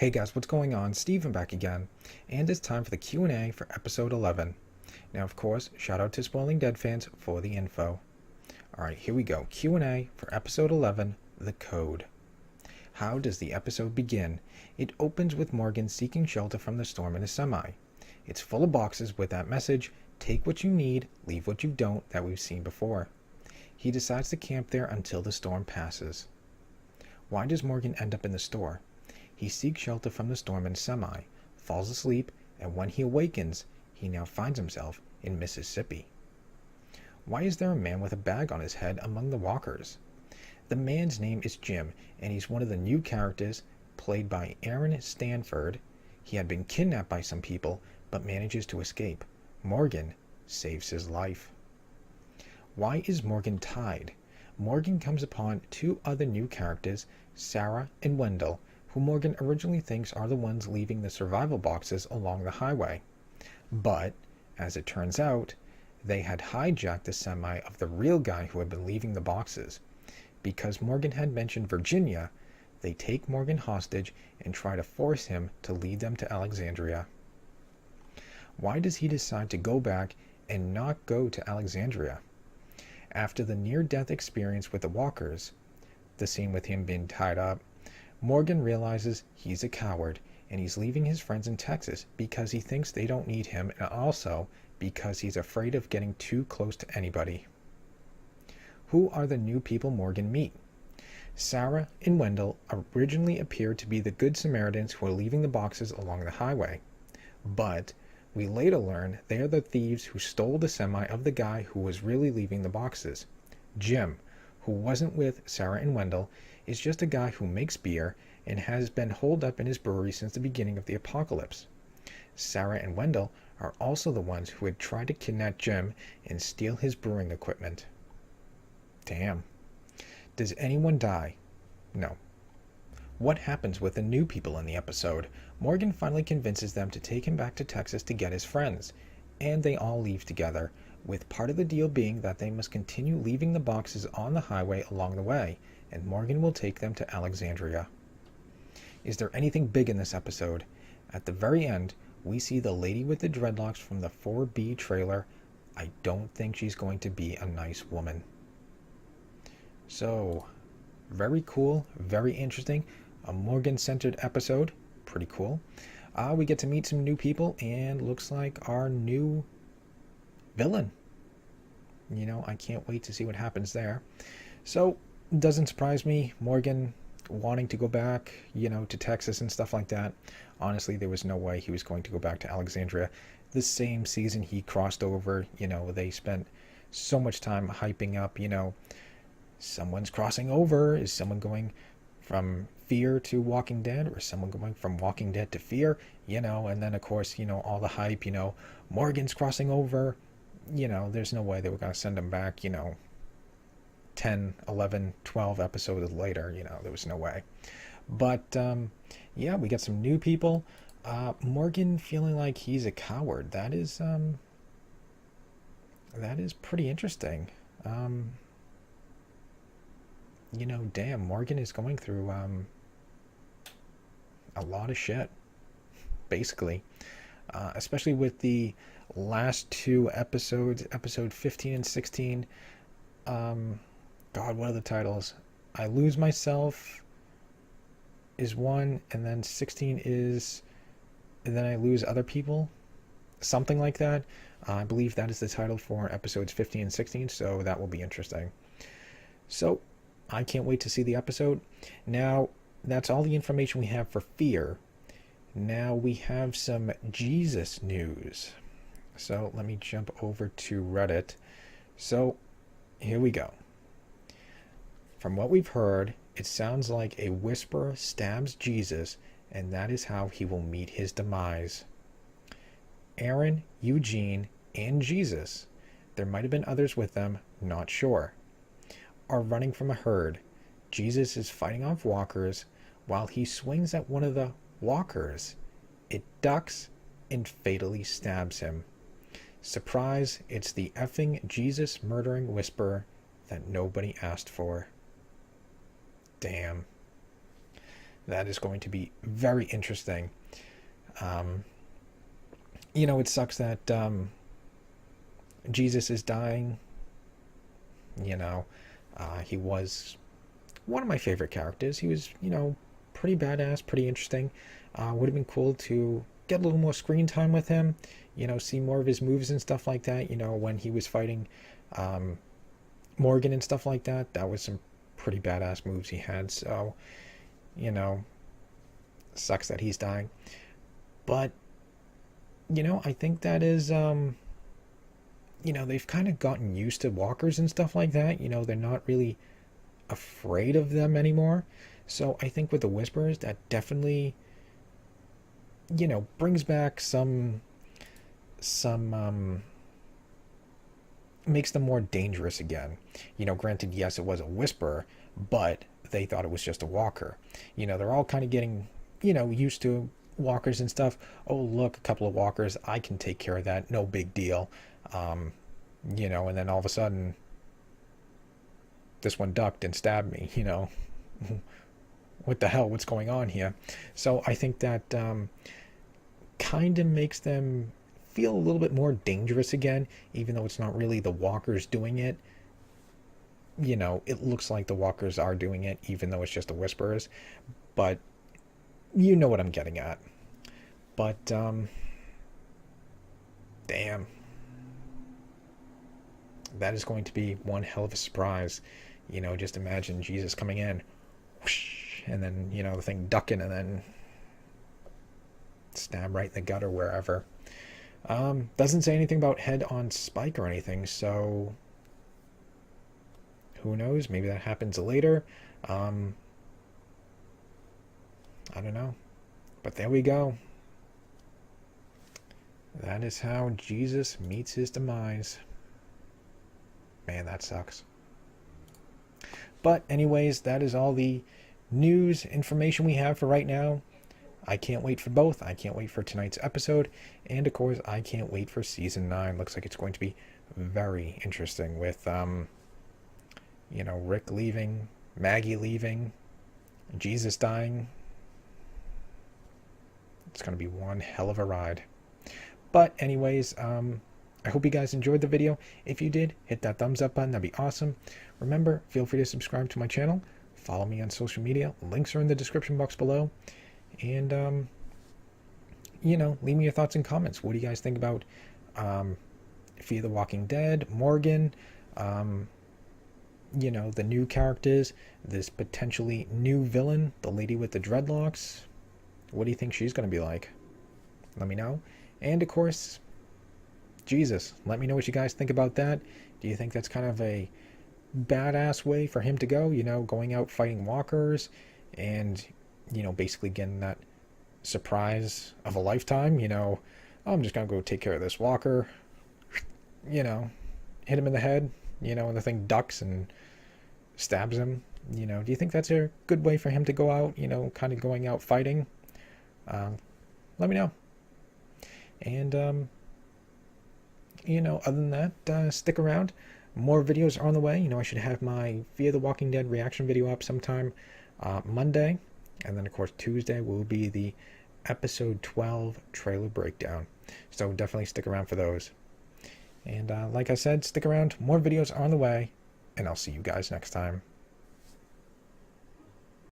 Hey guys, what's going on? Steven back again, and it's time for the Q&A for episode 11. Now, of course, shout out to Spoiling Dead fans for the info. Alright, here we go. Q&A for episode 11, The Code. How does the episode begin? It opens with Morgan seeking shelter from the storm in a semi. It's full of boxes with that message, take what you need, leave what you don't, that we've seen before. He decides to camp there until the storm passes. Why does Morgan end up in the store? He seeks shelter from the storm in a semi, falls asleep, and when he awakens, he now finds himself in Mississippi. Why is there a man with a bag on his head among the walkers? The man's name is Jim, and he's one of the new characters, played by Aaron Stanford. He had been kidnapped by some people, but manages to escape. Morgan saves his life. Why is Morgan tied? Morgan comes upon two other new characters, Sarah and Wendell, who Morgan originally thinks are the ones leaving the survival boxes along the highway. But, as it turns out, they had hijacked the semi of the real guy who had been leaving the boxes. Because Morgan had mentioned Virginia, they take Morgan hostage and try to force him to lead them to Alexandria. Why does he decide to go back and not go to Alexandria? After the near-death experience with the walkers, the scene with him being tied up, Morgan realizes he's a coward, and he's leaving his friends in Texas because he thinks they don't need him, and also because he's afraid of getting too close to anybody. Who are the new people Morgan meet? Sarah and Wendell originally appeared to be the Good Samaritans who are leaving the boxes along the highway. But we later learn they are the thieves who stole the semi of the guy who was really leaving the boxes. Jim, who wasn't with Sarah and Wendell, is just a guy who makes beer and has been holed up in his brewery since the beginning of the apocalypse. Sarah and Wendell are also the ones who had tried to kidnap Jim and steal his brewing equipment. Damn. Does anyone die? No. What happens with the new people in the episode? Morgan finally convinces them to take him back to Texas to get his friends, and they all leave together, with part of the deal being that they must continue leaving the boxes on the highway along the way, and Morgan will take them to Alexandria. Is there anything big in this episode? At the very end, we see the lady with the dreadlocks from the 4B trailer. I don't think she's going to be a nice woman. So, very cool, very interesting. A Morgan-centered episode. Pretty cool. We get to meet some new people, and looks like our new villain. I can't wait to see what happens there. So, doesn't surprise me, Morgan wanting to go back, to Texas and stuff like that. Honestly, there was no way he was going to go back to Alexandria. The same season he crossed over, they spent so much time hyping up, someone's crossing over. Is someone going from Fear to Walking Dead, or someone going from Walking Dead to Fear? And then of course, all the hype, Morgan's crossing over. There's no way they were going to send him back, 10, 11, 12 episodes later. There was no way. But yeah, we got some new people. Morgan feeling like he's a coward. That is pretty interesting. Damn, Morgan is going through a lot of shit, basically, especially with the last two episodes, episode 15 and 16. God, what are the titles? I Lose Myself is one, and then 16 is, and then I Lose Other People, something like that. I believe that is the title for episodes 15 and 16, so that will be interesting. So I can't wait to see the episode. Now, that's all the information we have for Fear. Now we have some Jesus news. So let me jump over to Reddit. So here we go. From what we've heard, it sounds like a whisperer stabs Jesus, and that is how he will meet his demise. Aaron, Eugene, and Jesus, there might have been others with them, not sure, are running from a herd. Jesus is fighting off walkers. While he swings at one of the walkers, it ducks and fatally stabs him. Surprise, it's the effing Jesus murdering whisperer that nobody asked for. Damn. That is going to be very interesting. Um, it sucks that Jesus is dying. You know, he was one of my favorite characters. He was, pretty badass, pretty interesting. Would have been cool to get a little more screen time with him. See more of his moves and stuff like that. When he was fighting Morgan and stuff like that. That was some pretty badass moves he had. So, sucks that he's dying. But, I think that is, they've kind of gotten used to walkers and stuff like that. They're not really afraid of them anymore. So I think with the Whisperers, that definitely, brings back some makes them more dangerous again. Granted, yes, it was a Whisperer, but they thought it was just a walker. They're all kind of getting, used to walkers and stuff. Oh, look, a couple of walkers. I can take care of that. No big deal. And then all of a sudden, this one ducked and stabbed me, What the hell? What's going on here? So I think that kind of makes them feel a little bit more dangerous again, even though it's not really the walkers doing it. It looks like the walkers are doing it, even though it's just the Whisperers. But you know what I'm getting at. But, damn. That is going to be one hell of a surprise. Just imagine Jesus coming in, whoosh, and then, the thing ducking and then stab right in the gut or wherever. Doesn't say anything about head on spike or anything, so who knows? Maybe that happens later. I don't know. But there we go. That is how Jesus meets his demise. Man, that sucks. But anyways, that is all the news information we have for right now. I can't wait for both. I can't wait for tonight's episode. And of course, I can't wait for season 9. Looks like it's going to be very interesting with, Rick leaving, Maggie leaving, Jesus dying. It's going to be one hell of a ride. But anyways, I hope you guys enjoyed the video. If you did, hit that thumbs up button. That'd be awesome. Remember, feel free to subscribe to my channel. Follow me on social media. Links are in the description box below. And, leave me your thoughts and comments. What do you guys think about Fear the Walking Dead, Morgan, the new characters, this potentially new villain, the lady with the dreadlocks? What do you think she's going to be like? Let me know. And, of course, Jesus. Let me know what you guys think about that. Do you think that's kind of a badass way for him to go? Going out fighting walkers and, basically getting that surprise of a lifetime. Oh, I'm just going to go take care of this walker. Hit him in the head, and the thing ducks and stabs him. Do you think that's a good way for him to go out, kind of going out fighting? Let me know. And, other than that, stick around. More videos are on the way. I should have my Fear the Walking Dead reaction video up sometime Monday. And then, of course, Tuesday will be the episode 12 trailer breakdown. So definitely stick around for those. And like I said, stick around. More videos are on the way. And I'll see you guys next time.